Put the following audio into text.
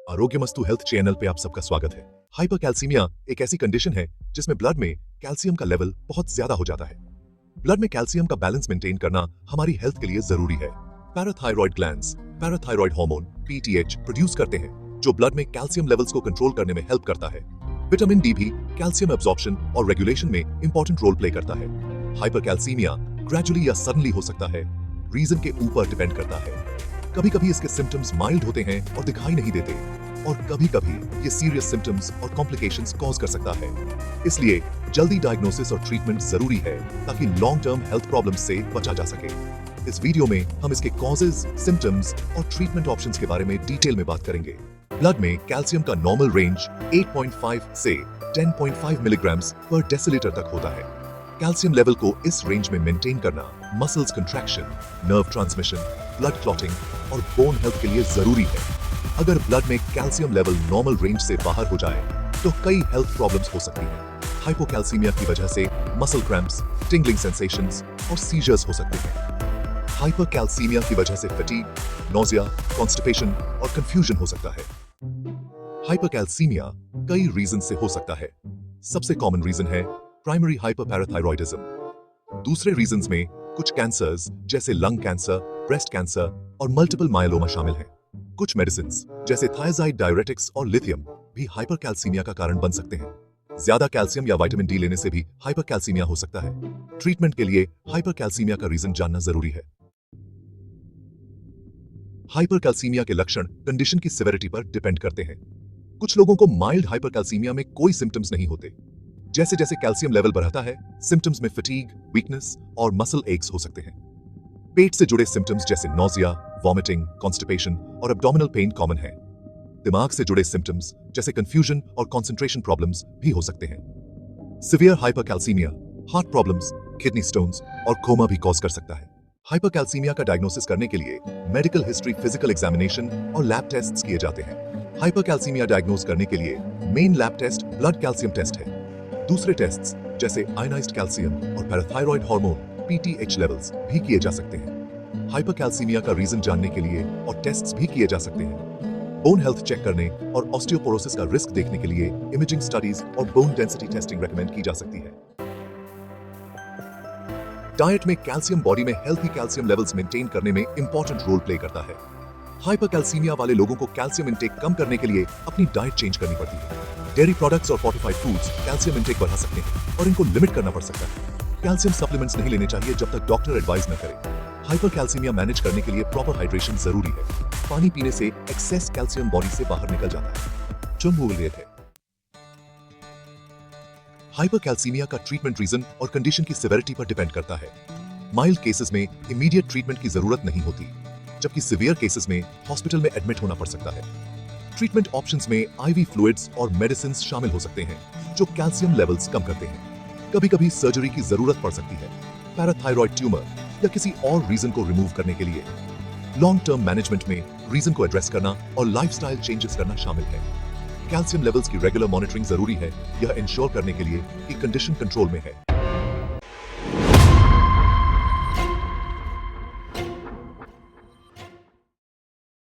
आरोग्यमस्तु health channel पे आप सबका स्वागत है। हाइपरकैल्सीमिया एक ऐसी कंडीशन है जिसमें ब्लड में कैल्शियम का लेवल बहुत ज्यादा हो जाता है। ब्लड में कैल्शियम का बैलेंस मेंटेन करना हमारी हेल्थ के लिए जरूरी है। Parathyroid glands parathyroid hormone PTH produce करते हैं जो ब्लड में कैल्शियम लेवल्स को कंट्रोल करने में हेल्प करता है। विटामिन डी भी कैल्शियम एब्जॉर्प्शन और रेगुलेशन में इंपॉर्टेंट रोल प्ले करता है। हाइपरकैल्सीमिया ग्रेजुअली या सडनली हो सकता है, रीजन के ऊपर डिपेंड करता है। कभी कभी इसके सिम्टम्स माइल्ड होते हैं और दिखाई नहीं देते, और कभी कभी ये सीरियस सिम्टम्स और कॉम्प्लिकेशंस कॉज कर सकता है। इसलिए जल्दी डायग्नोसिस और ट्रीटमेंट जरूरी है ताकि लॉन्ग टर्म हेल्थ प्रॉब्लम्स से बचा जा सके। इस वीडियो में हम इसके कॉजेज, सिम्टम्स और ट्रीटमेंट ऑप्शंस के बारे में डिटेल में बात करेंगे। ब्लड में कैल्शियम का नॉर्मल रेंज 8.5 से 10.5 मिलीग्राम्स पर डेसिलीटर तक होता है। कैल्शियम लेवल को इस रेंज में मेंटेन करना muscles contraction, nerve transmission, blood clotting और बोन हेल्थ के लिए जरूरी है। अगर ब्लड में कैल्शियम लेवल नॉर्मल रेंज से बाहर हो जाए तो कई हेल्थ प्रॉब्लम्स हो सकती हैं। हाइपोकैल्सीमिया की वजह से मसल क्रैम्प्स, टिंगलिंग सेंसेशंस और सीजर्स हो सकते हैं। हाइपरकैल्सीमिया की वजह से फटीग, नोजिया, कॉन्स्टिपेशन और कंफ्यूजन हो सकता है। हाइपरकैल्सीमिया कई रीजन से हो सकता है। सबसे कॉमन रीजन है प्राइमरी हाइपरपैराथायरॉयडिज्म। दूसरे रीजंस में कुछ कैंसर्स जैसे लंग कैंसर, ब्रेस्ट कैंसर और मल्टीपल मायलोमा शामिल हैं। कुछ मेडिसिन्स जैसे थायजाइड डायरेटिक्स और लिथियम भी हाइपरकैल्सीमिया का कारण बन सकते हैं। ज्यादा कैल्शियम या विटामिन डी लेने से भी हाइपरकैल्सीमिया हो सकता है। ट्रीटमेंट के लिए हाइपरकैल्सीमिया का रीजन जानना जरूरी है। हाइपरकैल्सीमिया के लक्षण कंडीशन की सिविरिटी पर डिपेंड करते हैं। कुछ लोगों को माइल्ड हाइपरकैल्सीमिया में कोई सिम्टम्स नहीं होते। जैसे जैसे कैल्शियम लेवल बढ़ता है, सिम्टम्स में फटीग, वीकनेस और मसल एक्स हो सकते हैं। पेट से जुड़े सिम्टम्स जैसे नोजिया, वॉमिटिंग, कॉन्स्टिपेशन और एब्डोमिनल पेन कॉमन है। दिमाग से जुड़े सिम्टम्स जैसे कंफ्यूजन और कंसंट्रेशन प्रॉब्लम्स भी हो सकते हैं। Severe hypercalcaemia heart problems, kidney stones और कोमा भी कॉज कर सकता है। हाइपरकैल्सीमिया का डायग्नोसिस करने के लिए मेडिकल हिस्ट्री, फिजिकल एग्जामिनेशन और लैब टेस्ट्स किए जाते हैं। हाइपरकैल्सीमिया डायग्नोज करने के लिए main lab test blood calcium test है। दूसरे टेस्ट्स जैसे आयनाइज्ड कैल्शियम और पैराथायरॉयड हार्मोन पीटीएच लेवल्स भी किए जा सकते हैं। हाइपरकैल्सीमिया का रीजन जानने के लिए और टेस्ट्स भी किए जा सकते हैं। बोन हेल्थ चेक करने और ऑस्टियोपोरोसिस का रिस्क देखने के लिए इमेजिंग स्टडीज और बोन डेंसिटी टेस्टिंग रेकमेंड की जा सकती है। डाइट में कैल्शियम बॉडी में हेल्थी कैल्शियम लेवल्स मेंटेन करने में इंपॉर्टेंट रोल प्ले करता है। हाइपरकैल्सीमिया वाले लोगों को कैल्शियम इंटेक कम करने के लिए अपनी डाइट चेंज करनी पड़ती है। डेयरी प्रोडक्ट्स और फोर्टिफाइड फूड्स कैल्शियम इंटेक बढ़ा सकते हैं और इनको लिमिट करना पड़ सकता है। कैल्शियम सप्लीमेंट्स नहीं लेने चाहिए जब तक डॉक्टर एडवाइस न करे। हाइपरकैल्सीमिया मैनेज करने के लिए प्रॉपर हाइड्रेशन जरूरी है। पानी पीने से एक्सेस कैल्शियम बॉडी से बाहर निकल जाता है। जो मूल रेट है। हाइपरकैल्सीमिया का ट्रीटमेंट रीजन और कंडीशन की सिविरिटी पर डिपेंड करता है। माइल्ड केसेस में इमीडिएट ट्रीटमेंट की जरूरत नहीं होती, जबकि सीवियर केसेस में हॉस्पिटल में एडमिट होना पड़ सकता है। ट्रीटमेंट ऑप्शंस में आईवी फ्लूइड्स और मेडिसिन्स शामिल हो सकते हैं जो कैल्शियम लेवल्स कम करते हैं। कभी कभी सर्जरी की जरूरत पड़ सकती है पैराथायरॉयड ट्यूमर या किसी और रीजन को रिमूव करने के लिए। लॉन्ग टर्म मैनेजमेंट में रीजन को एड्रेस करना और लाइफस्टाइल चेंजेस करना शामिल है। कैल्शियम लेवल्स की रेगुलर मॉनिटरिंग जरूरी है, यह इंश्योर करने के लिए कि कंडीशन कंट्रोल में है।